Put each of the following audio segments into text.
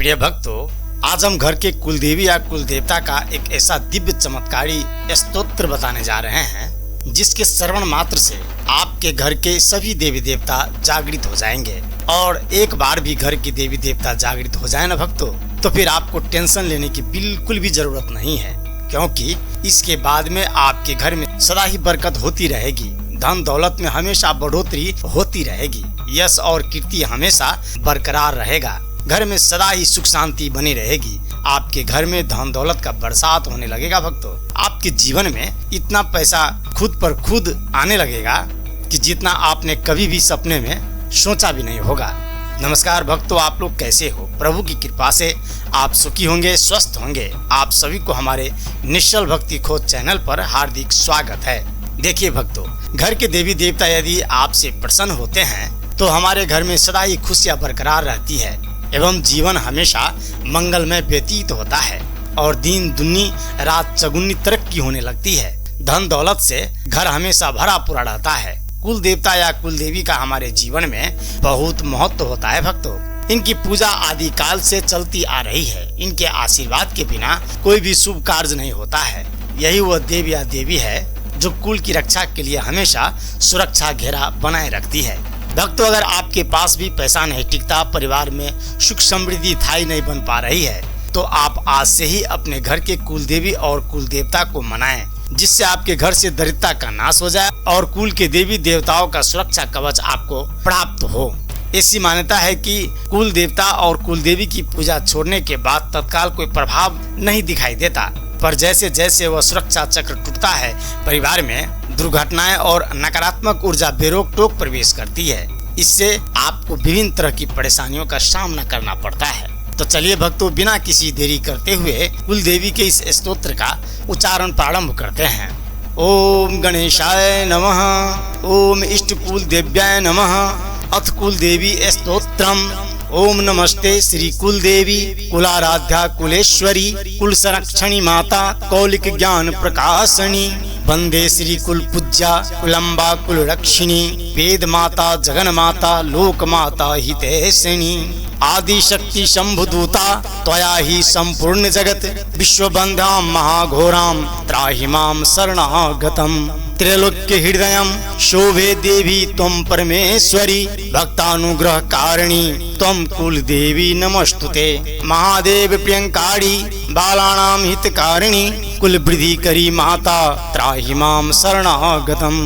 प्रिय भक्तों, आज हम घर के कुलदेवी या कुल देवता का एक ऐसा दिव्य चमत्कारी स्तोत्र बताने जा रहे हैं जिसके श्रवण मात्र से आपके घर के सभी देवी देवता जागृत हो जाएंगे। और एक बार भी घर की देवी देवता जागृत हो जाए ना भक्तों, तो फिर आपको टेंशन लेने की बिल्कुल भी जरूरत नहीं है, क्योंकि इसके बाद में आपके घर में सदा ही बरकत होती रहेगी, धन दौलत में हमेशा बढ़ोतरी होती रहेगी, यश और कीर्ति हमेशा बरकरार रहेगा, घर में सदा ही सुख शांति बनी रहेगी, आपके घर में धन दौलत का बरसात होने लगेगा। भक्तों, आपके जीवन में इतना पैसा खुद पर खुद आने लगेगा कि जितना आपने कभी भी सपने में सोचा भी नहीं होगा। नमस्कार भक्तों, आप लोग कैसे हो? प्रभु की कृपा से आप सुखी होंगे, स्वस्थ होंगे। आप सभी को हमारे निश्चल भक्ति खोज चैनल पर हार्दिक स्वागत है। देखिए भक्तों, घर के देवी देवता यदि आपसे प्रसन्न होते हैं तो हमारे घर में सदा ही खुशियां बरकरार रहती है एवं जीवन हमेशा मंगलमय व्यतीत होता है और दिन दुनी रात चौगुनी तरक्की होने लगती है। धन दौलत से घर हमेशा भरा पूरा रहता है। कुल देवता या कुल देवी का हमारे जीवन में बहुत महत्व होता है भक्तों। इनकी पूजा आदि काल से चलती आ रही है। इनके आशीर्वाद के बिना कोई भी शुभ कार्य नहीं होता है। यही वह देव या देवी है जो कुल की रक्षा के लिए हमेशा सुरक्षा घेरा बनाए रखती है। भक्तों, अगर आपके पास भी पैसा नहीं टिकता, परिवार में सुख समृद्धि थाई नहीं बन पा रही है, तो आप आज से ही अपने घर के कुल देवी और कुल देवता को मनाएं, जिससे आपके घर से दरिद्रता का नाश हो जाए और कुल के देवी देवताओं का सुरक्षा कवच आपको प्राप्त हो। ऐसी मान्यता है कि कुल देवता और कुल देवी की पूजा छोड़ने के बाद तत्काल कोई प्रभाव नहीं दिखाई देता, पर जैसे जैसे वह सुरक्षा चक्र टूटता है, परिवार में दुर्घटनाएं और नकारात्मक ऊर्जा बेरोक टोक प्रवेश करती है। इससे आपको विभिन्न तरह की परेशानियों का सामना करना पड़ता है। तो चलिए भक्तों, बिना किसी देरी करते हुए कुल देवी के इस स्तोत्र का उच्चारण प्रारंभ करते हैं। ओम गणेशाय नमः, ओम इष्ट कुल देव्याय नमः। अथ कुल देवी स्तोत्रम। ओम नमस्ते श्री कुल देवी कुलाराध्या कुलेश्वरी कुल संरक्षणी माता कौलिक ज्ञान प्रकाशनी वंदे श्री कुल पूज्या कुलम्बा कुल रक्षिणी वेद माता जगन माता लोक माता हितैषिणी आदि शक्ति शंभुदूता त्वया ही संपूर्ण जगत विश्वबंध्याम महाघोराम त्राहि माम शरणागतम त्रैलोक्य हृदयम शोभे देवी त्वं परमेश्वरी भक्तानुग्रह कारिणी त्वं कुल देवी नमस्तुते महादेव प्रियंकारी बालानां हितकारिणी कुल वृद्धि करी माता त्राहि माम शरणागतम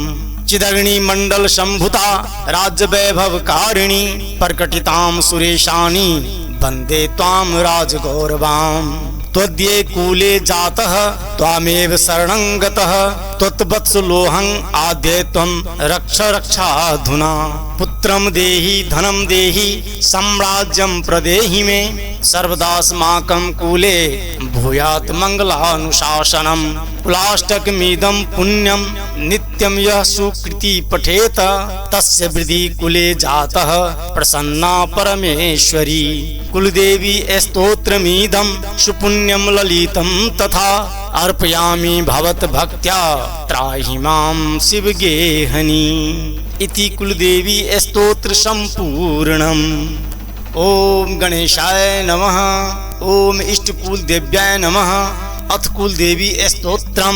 चिदग्नि मंडल शंभुता राज्य वैभव कारिणी प्रकटितां सुरेशानी वंदे त्वां राजगौरवाम् त्वद्ये कूले जातः त्वामेव शरणं गतः त्वत्वत्सलोहं आद्ये त्वं रक्ष रक्षाधुना पुत्रं देहि धनं देहि साम्राज्यं प्रदेहि मे सर्वदास्माकं कूले भूयात् मंगलानुशासनम् कुलाष्टकमिदं पुण्यं नित्यं यः सुकृति पठेत तस्य वृद्धि कुले जातः प्रसन्ना परमेश्वरी कुलदेवी स्तोत्रमिदं सुपुण्यं ललितं तथा अर्पयामि भवत भक्त्या त्राहि मां शिवगेहनी इति कुलदेवी स्तोत्र संपूर्णम्। ओम गणेशाय नमः, ओम इष्ट कुल देव्याय नमः। अथ कुल देवी स्तोत्रम।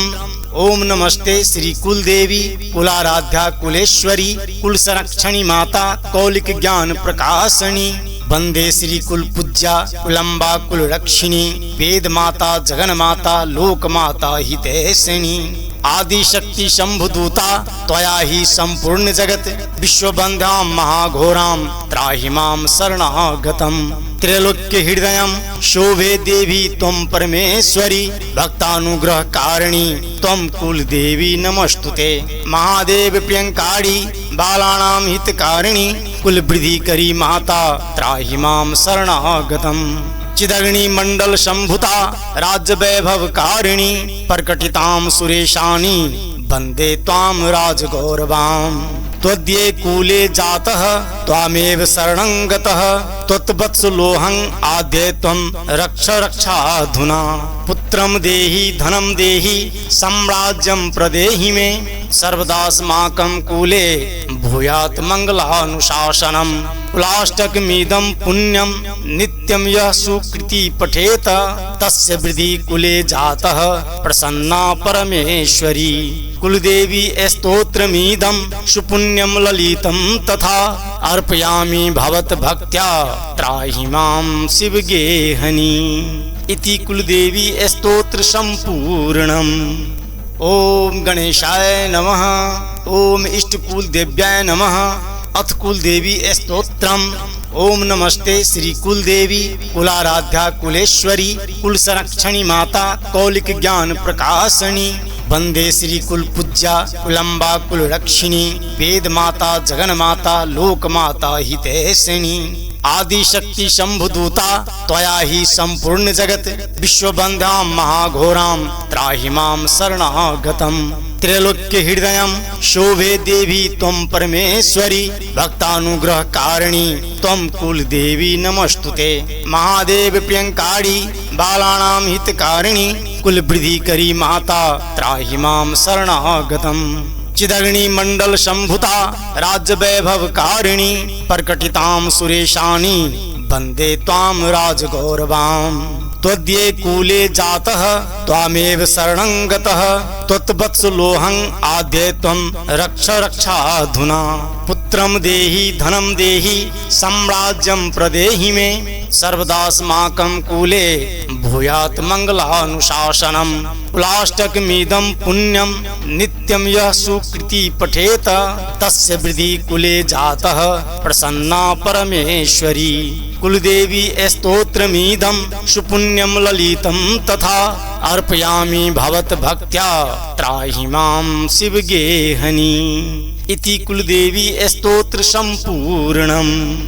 ओम नमस्ते श्री कुल देवी कुलाराध्या कुलेश्वरी कुल संरक्षणी माता कौलिक ज्ञान प्रकाशनी वंदे श्री कुल पूज्या कुलम्बा कुल रक्षिणी वेद माता जगन माता लोक माता हितैषिणी आदि शक्ति शंभुदूता त्वया ही संपूर्ण जगत विश्वबंध्याम महाघोराम त्राहि माम शरणागतम त्रैलोक्य हृदयम शोभे देवी त्वं परमेश्वरी भक्तानुग्रह कारिणी त्वं कुल देवी नमस्तुते महादेव प्रियंकारी बालानां हितकारिणी कुल वृद्धि करी माता त्राहि माम शरणागतम चिदग्नि मंडल शंभुता राज्य वैभव कारिणी प्रकटितां सुरेशानी वंदे त्वां राजगौरवाम् त्वद्ये कूले जातः त्वामेव शरणं गतः त्वत्वत्सलोऽहं आद्ये त्वं रक्ष रक्षाधुना। पुत्रं देहि धनं देहि साम्राज्यं प्रदेहि मे, सर्वदास्माकं कुले भूयात् मङ्गलानुशासनम्। कुलाष्टकमिदं पुण्यं नित्यं यः सुकृति पठेत, तस्य वृद्धि कुले जातः प्रसन्ना परमेश्वरी। कुलदेवी स्तोत्रमिदं सुपुण्यं ललितं तथा, अर्पयामि भवद्भक्त्या त्राहि मां शिवगेहनी। इति कुलदेवी स्तोत्र संपूर्णम्। ओम गणेशाय नमः। ओम इष्टकुलदेव्याय नमः। अथ कुलदेवी स्तोत्रम्। ओम नमस्ते श्री कुलदेवी कुलाराध्या कुलेश्वरी कुल संरक्षणी माता कौलिक ज्ञान प्रकाशनी। वंदे श्री कुल पूज्या कुलम्बा कुल रक्षिणी, वेद माता जगन माता लोक माता हितैषिणी। आदि शक्ति शंभुदूता त्वया ही संपूर्ण जगत, विश्वबंध्यां महाघोरां त्राहि मां शरणागतम्। त्रैलोक्य हृदयं शोभे देवी त्वं परमेश्वरी, भक्तानुग्रह कारिणी त्वं कुलदेवी नमस्तुते। महादेव प्रियंकारी बालानां हितकारिणी, कुल वृद्धि करी माता त्राहि मां शरणागतम्। चिदग्नि मंडल शंभुता राज्य वैभव कारिणी, प्रकटितां सुरेशानी वंदे त्वां राजगौरवाम्। त्वद्ये कुले जातः त्वामेव शरणं गतः, त्वत्वत्सलोऽहं आद्ये त्वं रक्ष रक्षाधुना। पुत्रं देहि धनं देहि साम्राज्यं प्रदेहि मे, सर्वदास्माकं कुले भूयात् मङ्गलानुशासनम्। कुलाष्टकमिदं पुण्यं नित्यं यः सुकृति पठेत, तस्य वृद्धि कुले जातः प्रसन्ना परमेश्वरी। कुलदेवी स्तोत्रमिदं सुपुण्यं ललितं तथा, अर्पयामि भवद्भक्त्या त्राहि मां शिवगेहनी। इति कुलदेवी स्तोत्र संपूर्णम्।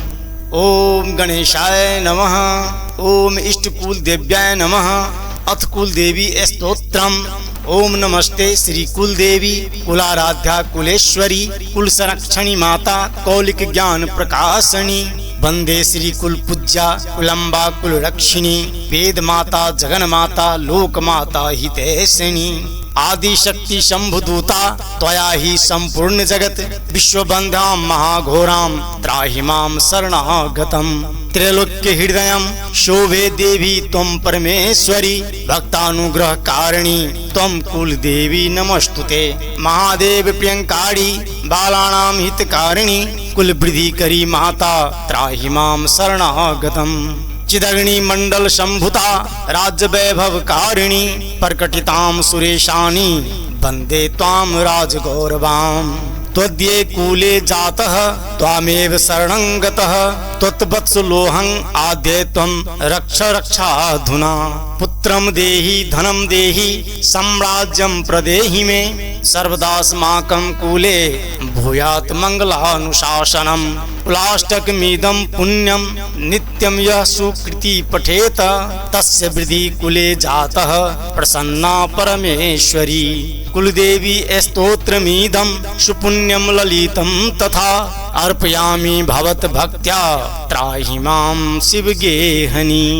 ओम गणेशाय नमः। ओम इष्टकुलदेव्याय नमः। अथ कुलदेवी स्तोत्रम्। ओम नमस्ते श्री कुलदेवी कुलाराध्या कुलेश्वरी कुल संरक्षणी माता कौलिक ज्ञान प्रकाशनी। वंदे श्री कुल पूज्या कुलम्बा कुल रक्षिणी, वेद माता जगन माता लोक माता हितैषिणी। आदि शक्ति शंभुदूता त्वया ही संपूर्ण जगत, विश्वबंध्यां महाघोरां त्राहि मां शरणागतम्। त्रैलोक्य हृदयं शोभे देवी त्वं परमेश्वरी, भक्तानुग्रह कारिणी त्वं कुलदेवी नमस्तुते। महादेव प्रियंकारी बालानां हितकारिणी, कुल वृद्धि करी माता त्राहि मां शरणागतम्। चिदग्नि मंडल शंभुता राज्य वैभव कारिणी, प्रकटितां सुरेशानी वंदे त्वां राजगौरवाम्। त्वद्ये कुले जातः त्वामेव शरणं गतः, त्वत्वत्सलोऽहं आद्ये त्वं रक्ष रक्षाधुना। पुत्रं देहि धनं देहि साम्राज्यं प्रदेहि मे, सर्वदास्माकं कुले भूयात् मङ्गलानुशासनम्। कुलाष्टकमिदं पुण्यं नित्यं यः सुकृति पठेत, तस्य वृद्धि कुले जातः प्रसन्ना परमेश्वरी। कुलदेवी स्तोत्रमिदं सुपुण्यं ललितं तथा, अर्पयामि भवद्भक्त्या त्राहि मां शिवगेहनी।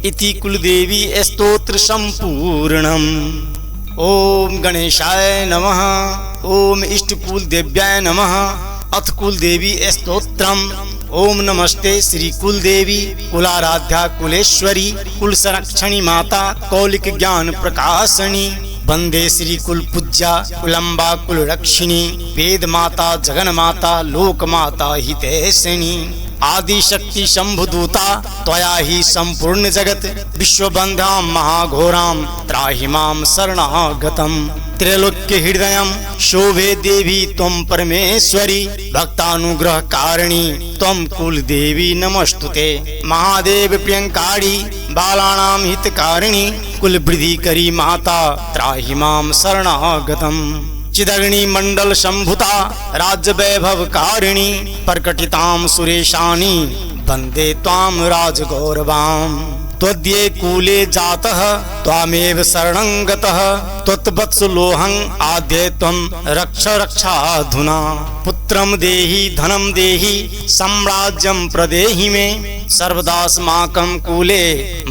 इति कुलदेवी स्तोत्र संपूर्णम्। ओम गणेशाय नमः। ओम इष्टकुलदेव्याय नमः। अथ कुलदेवी स्तोत्रम्। ओम नमस्ते श्री कुलदेवी कुलाराध्या कुलेश्वरी कुल संरक्षणी माता कौलिक ज्ञान प्रकाशनी। वंदे श्री कुल पूज्या कुलम्बा कुल रक्षिणी, वेद माता जगन माता लोक माता हितैषिणी। आदि शक्ति शंभुदूता त्वया ही संपूर्ण जगत, विश्वबंध्यां महाघोरां त्राहि मां शरणागतम्। त्रैलोक्य हृदयं शोभे देवी त्वं परमेश्वरी, भक्तानुग्रह कारिणी त्वं कुलदेवी नमस्तुते। महादेव प्रियंकारी बालानां हितकारिणी, कुल वृद्धि करी माता त्राहि मां शरणागतम्। चिदग्नि मंडल शंभुता राज्य वैभव कारिणी, प्रकटितां सुरेशानी वंदे त्वां राजगौरवाम्। त्वद्ये कुले जातः त्वामेव शरणं गतः, त्वत्वत्सलोऽहं आद्ये त्वं रक्ष रक्षाधुना। पुत्र पुत्रम देहि धनम देहि साम्राज्यम प्रदेहि मे सर्वदास्माकं कुले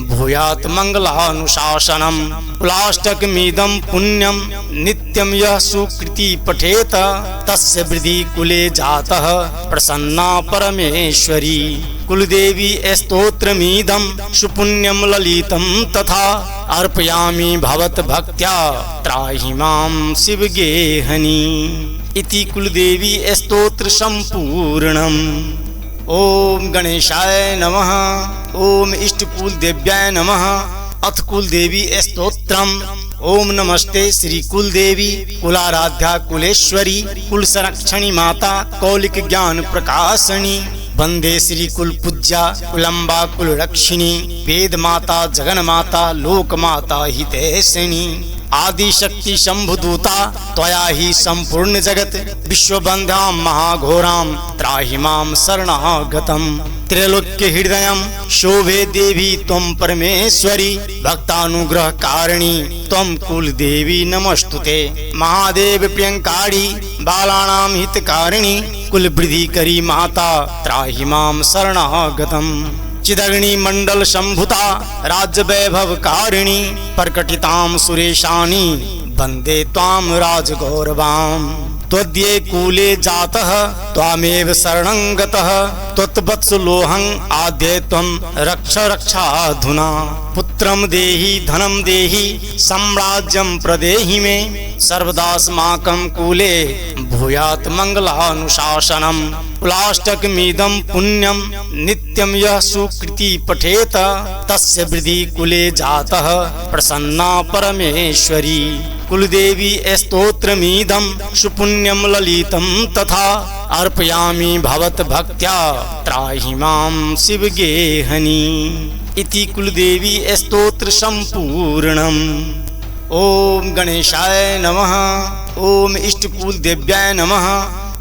भूयात् मंगलानुशासनम कुलाष्टकमिदं पुण्यम नित्यं यः सुकृति पठेत तस्य वृद्धि कुले जातः प्रसन्ना परमेश्वरी। कुलदेवी स्तोत्रमिदं सुपुण्यं ललितं तथा अर्पयामि भवत भक्त्या त्राहि मां शिवगेहनी। इति कुलदेवी स्तोत्र संपूर्णम्। ओम गणेशाय नमः। ओम इष्टकुल देव्याय नमः। अथ कुलदेवी स्तोत्रम्। ओम नमस्ते श्री कुलदेवी कुलाराध्या कुलेश्वरी कुल संरक्षणी माता कौलिक ज्ञान प्रकाशनी वंदे श्री कुल पूज्या कुलम्बा कुल रक्षिणी वेद माता जगन माता लोक माता हितैषिणी आदि शक्ति शंभुदूता त्वया ही संपूर्ण जगत विश्वबंध्यां महाघोरां त्राहि मां शरणागतम्। त्रैलोक्य हृदयं शोभे देवी त्वं परमेश्वरी भक्तानुग्रह कारिणी त्वं कुलदेवी नमस्तुते। महादेव प्रियंकारी बालानां हितकारिणी कुल वृद्धि करी माता त्राहि मां शरणागतम्। चिदग्नि मंडल संभुता राज्य वैभव कारिणी प्रकटितां सुरेशानी वंदे त्वां राजगौरवाम्। त्वद्ये कूले जातः त्वामेव शरणं गतः त्वत्वत्सलोऽहं आद्ये त्वं रक्ष रक्षाधुना। पुत्रं देहि धनं देहि साम्राज्यं प्रदेहि मे सर्वदास्माकं कुले भूयात् मंगलानुशासनम् कुलाष्टकमिदं पुण्यं नित्यं यः सुकृति पठेत तस्य वृद्धि कुले जातः प्रसन्ना परमेश्वरी। कुलदेवी स्तोत्रमिदं सुपुण्यं ललितं तथा अर्पयामि भवत भक्त्या त्राहि मां शिवगेहनी। इति कुलदेवी स्तोत्र संपूर्णम्। ओम गणेशाय नमः। ओम इष्टकुल देव्याय नमः।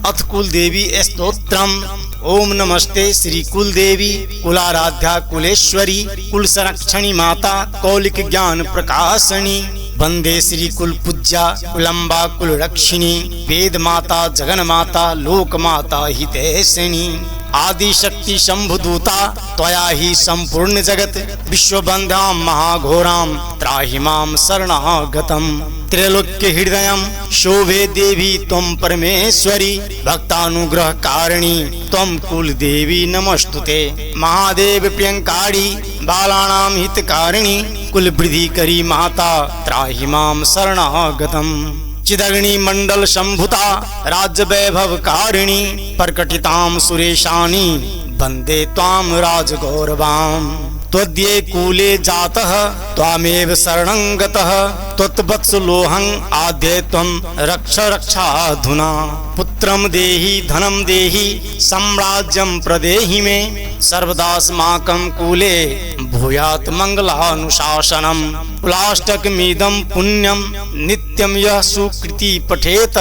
अथ कुलदेवी स्तोत्रम्। ओम नमस्ते श्री कुलदेवी कुलाराध्या कुलेश्वरी कुल संरक्षणी माता कौलिक ज्ञान प्रकाशनी वंदे श्री कुल पूज्या कुलम्बा कुल रक्षिणी वेद माता जगन माता लोक माता हितैषिणी आदि शक्ति शंभुदूता त्वया ही संपूर्ण जगत विश्वबंध्यां महाघोरां त्राहि मां शरणागतम्। त्रैलोक्य हृदयं शोभे देवी त्वं परमेश्वरी भक्तानुग्रह कारिणी त्वं कुलदेवी नमस्तुते। महादेव प्रियंकारी बालानां हितकारिणी कुल वृद्धि करी माता त्राहि मां शरणागतम्। चिदग्नि मंडल संभुता राज्य वैभव कारिणी प्रकटितां सुरेशानी वंदे त्वां राजगौरवाम्। त्वद्ये कूले जातः त्वामेव शरणं गतः त्वत्वत्सलोऽहं आद्ये त्वं रक्ष रक्षाधुना। पुत्रं देहि धनं देहि साम्राज्यं प्रदेहि मे सर्वदास्माकं कुले भूयात् मंगलानुशासनम् कुलाष्टकमिदं पुण्यं नित्यं यः सुकृति पठेत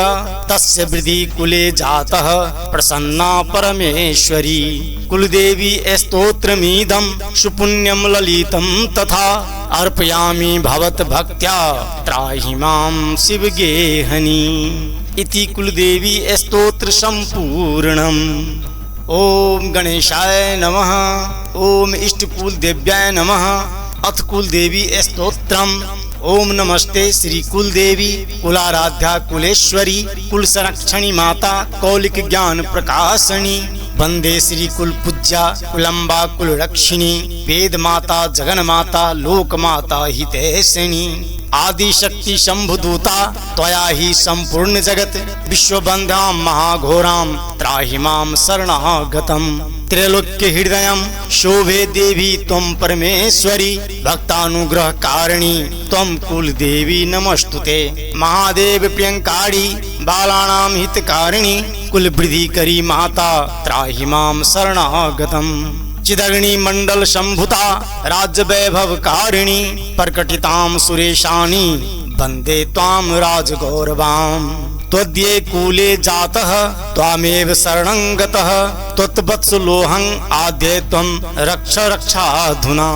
तस्य वृद्धि कुले जातः प्रसन्ना परमेश्वरी। कुलदेवी स्तोत्रमिदं सुपुण्यं ललितं तथा अर्पयामि भवत भक्त्या त्राहि मां शिवगेहनी। इति कुलदेवी स्तोत्र संपूर्णम्। ओम गणेशाय नमः। ओम इष्टकुल देव्याय नमः। अथ कुलदेवी स्तोत्रम्। ओम नमस्ते श्री कुलदेवी कुलाराध्या कुलेश्वरी कुल संरक्षणी माता कौलिक ज्ञान प्रकाशनी वंदे श्री कुल पूज्या कुलम्बा कुल रक्षिणी वेद माता जगन माता लोक माता हितैषिणी आदि शक्ति शंभुदूता त्वया ही संपूर्ण जगत विश्वबंध्यां महाघोरां त्राहि मां शरणागतम्। त्रैलोक्य हृदयं शोभे देवी त्वं परमेश्वरी भक्तानुग्रह कारिणी त्वं कुलदेवी नमस्तुते। महादेव प्रियंकारी बालानां हितकारिणी कुल वृद्धि करी माता त्राहि मां शरणागतम्। चिदग्नि मंडल संभुता राज्य वैभव कारिणी प्रकटितां सुरेशानी वंदे त्वां राजगौरवाम्। त्वद्ये कूले जातः त्वामेव शरणं गतः त्वत्वत्सलोऽहं आद्ये त्वं रक्ष रक्षाधुना।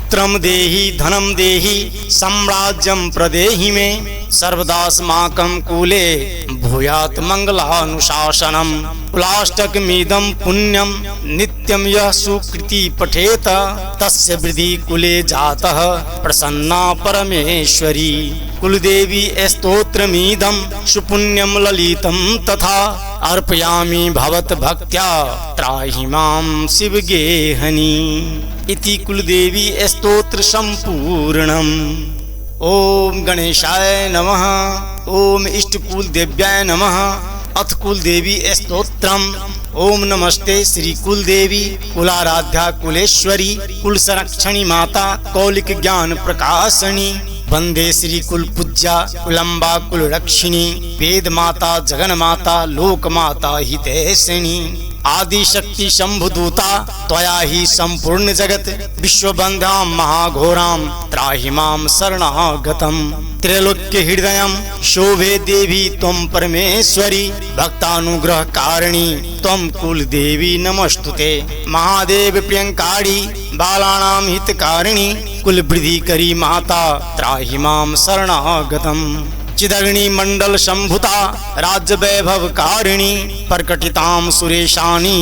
पुत्रं देहि धनं देहि साम्राज्यं प्रदेहि मे सर्वदास्माकं कुले भूयात् मंगलानुशासनम् कुलाष्टकमिदं पुण्यं नित्यं यः सुकृति पठेत तस्य वृद्धि कुले जातः प्रसन्ना परमेश्वरी। कुलदेवी स्तोत्रमिदं सुपुण्यं ललितं तथा अर्पयामि भवत भक्त्या त्राहि मां शिवगेहनी। इति कुलदेवी स्तोत्र संपूर्णम्। ओम गणेशाय नमः। ओम इष्टकुल देव्याय नमः। अथ कुलदेवी स्तोत्रम्। ओम नमस्ते श्री कुलदेवी कुलाराध्या कुलेश्वरी कुल संरक्षणी माता कौलिक ज्ञान प्रकाशनी वंदे श्री कुल पूज्या कुलम्बा कुल रक्षिणी वेद माता जगन माता लोक माता हितैषिणी आदि शक्ति शंभुदूता त्वया ही संपूर्ण जगत विश्वबंध्यां महाघोरां त्राहि मां शरणागतम्। त्रैलोक्य हृदयं शोभे देवी त्वं परमेश्वरी भक्तानुग्रह कारिणी त्वं कुलदेवी नमस्तुते। महादेव प्रियंकारी बालानां हितकारिणी कुल वृद्धि करी माता त्राहि मां शरणागतम्। चिदग्नि मंडल संभुता राज्य वैभव कारिणी प्रकटितां सुरेशानी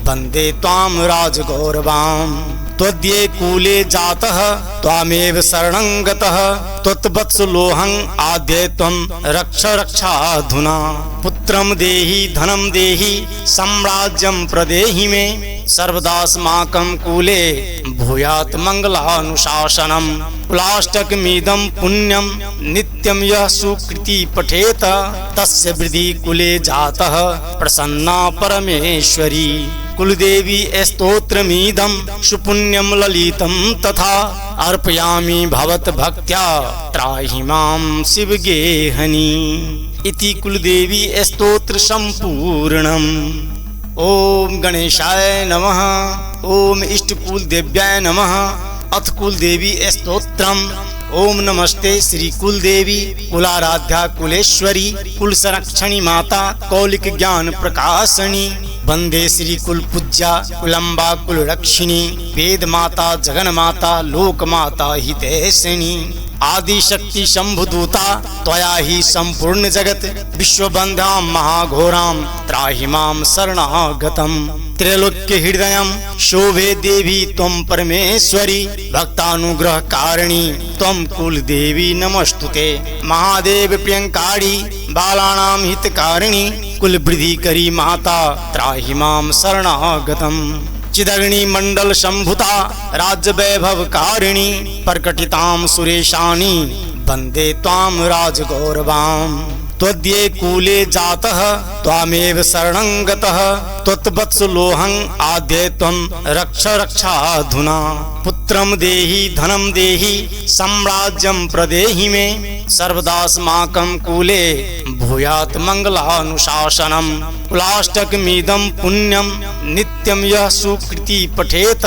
वंदे त्वां राजगौरवाम्। त्वद्ये कूले जातः त्वामेव शरणं गतः त्वत्वत्सलोऽहं आद्ये त्वं रक्ष रक्षाधुना। पुत्रं देहि धनं देहि साम्राज्यं प्रदेहि मे सर्वदास्माकं कुले भूयात् मंगलानुशासनम् कुलाष्टकमिदं पुण्यं नित्यं यः सुकृति पठेत तस्य वृद्धि कुले जातः प्रसन्ना परमेश्वरी। कुलदेवी स्तोत्रमिदं सुपुण्यं ललितं तथा अर्पयामि भवत भक्त्या त्राहि मां शिवगेहनी। इति कुलदेवी स्तोत्र संपूर्णम्। ओम गणेशाय नमः। ओम इष्टकुल देव्याय नमः। अथ कुलदेवी स्तोत्रम्। ओम नमस्ते श्री कुलदेवी कुलाराध्या कुलेश्वरी कुल संरक्षणी माता कौलिक ज्ञान प्रकाशनी वंदे श्री कुल पूज्या कुलम्बा कुल रक्षिणी वेद माता जगन माता लोक माता हितैषिणी आदि शक्ति शंभुदूता त्वया ही संपूर्ण जगत विश्वबंध्यां महाघोरां त्राहि मां शरणागतम्। त्रैलोक्य हृदयं शोभे देवी त्वं परमेश्वरी भक्तानुग्रह कारिणी त्वं कुलदेवी नमस्तुते। महादेव प्रियंकारी बालानां हितकारिणी कुल वृद्धि करी माता त्राहि मां शरणागतम्। चिदग्नि मंडल संभुता राज्य वैभव कारिणी प्रकटितां सुरेशानी वंदे त्वां राजगौरवाम्। त्वद्ये कूले जातः त्वामेव शरणं गतः त्वत्वत्सलोऽहं आद्ये त्वं रक्ष रक्षाधुना। पुत्रं देहि धनं देहि साम्राज्यं प्रदेहि मे सर्वदास्माकं कुले भूयात् मंगलानुशासनम् कुलाष्टकमिदं पुण्यं नित्यं यः सुकृति पठेत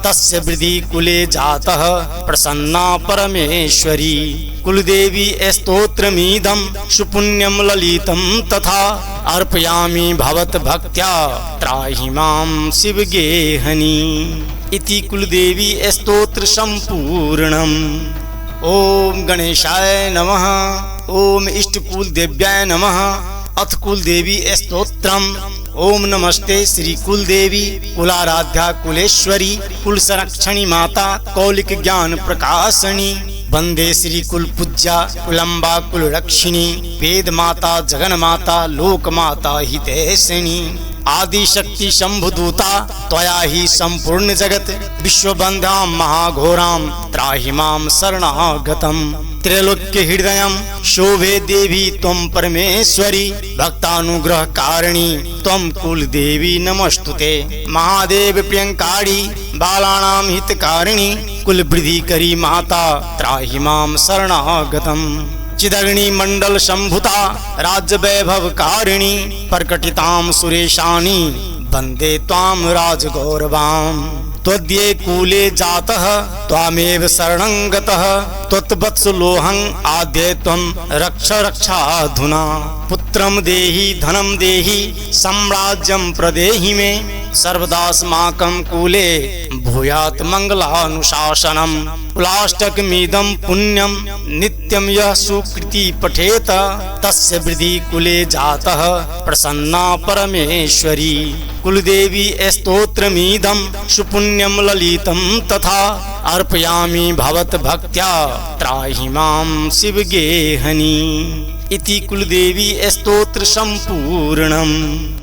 तस्य वृद्धि कुले जातः प्रसन्ना परमेश्वरी। कुलदेवी स्तोत्रमिदं सुपुण्यं ललितं तथा अर्पयामि भवत भक्त्या त्राहि मां शिवगेहनी। इति कुलदेवी स्तोत्र संपूर्णम्। ओम गणेशाय नमः। ओम इष्टकुल देव्याय नमः। अथ कुलदेवी स्तोत्रम्। ओम नमस्ते श्री कुलदेवी कुलाराध्या कुलेश्वरी कुल संरक्षणी माता कौलिक ज्ञान प्रकाशनी वंदे श्री कुल पूज्या कुलम्बा कुल रक्षिणी वेद माता जगन माता लोक माता हितैषिणी आदि शक्ति शंभुदूता त्वया ही संपूर्ण जगत विश्वबंध्यां महाघोरां त्राहि मां शरणागतम्। त्रैलोक्य हृदयं शोभे देवी त्वं परमेश्वरी भक्तानुग्रह कारिणी त्वं कुलदेवी नमस्तुते। महादेव प्रियंकारी बालानां हितकारिणी कुल वृद्धि करी माता त्राहि मां शरणागतम्। चिदग्नि मंडल संभुता राज्य वैभव कारिणी प्रकटितां सुरेशानी वंदे त्वां राजगौरवाम्। त्वद्ये कूले जातः त्वामेव शरणं गतः त्वत्वत्सलोऽहं आद्ये त्वं रक्ष रक्षाधुना। पुत्रं देहि धनं देहि साम्राज्यं प्रदेहि मे सर्वदास्माकं कूले भूयात् मंगलानुशासनम्। कुलाष्टकमिदं पुण्यं नित्यं यः सुकृति पठेत तस्य वृद्धि कुले जातः प्रसन्ना परमेश्वरी। कुलदेवी स्तोत्रमिदं सुपुण्यं ललितं तथा अर्पयामि भवत भक्त्या त्राहि मां शिवगेहनी। इति कुलदेवी स्तोत्र संपूर्णम्।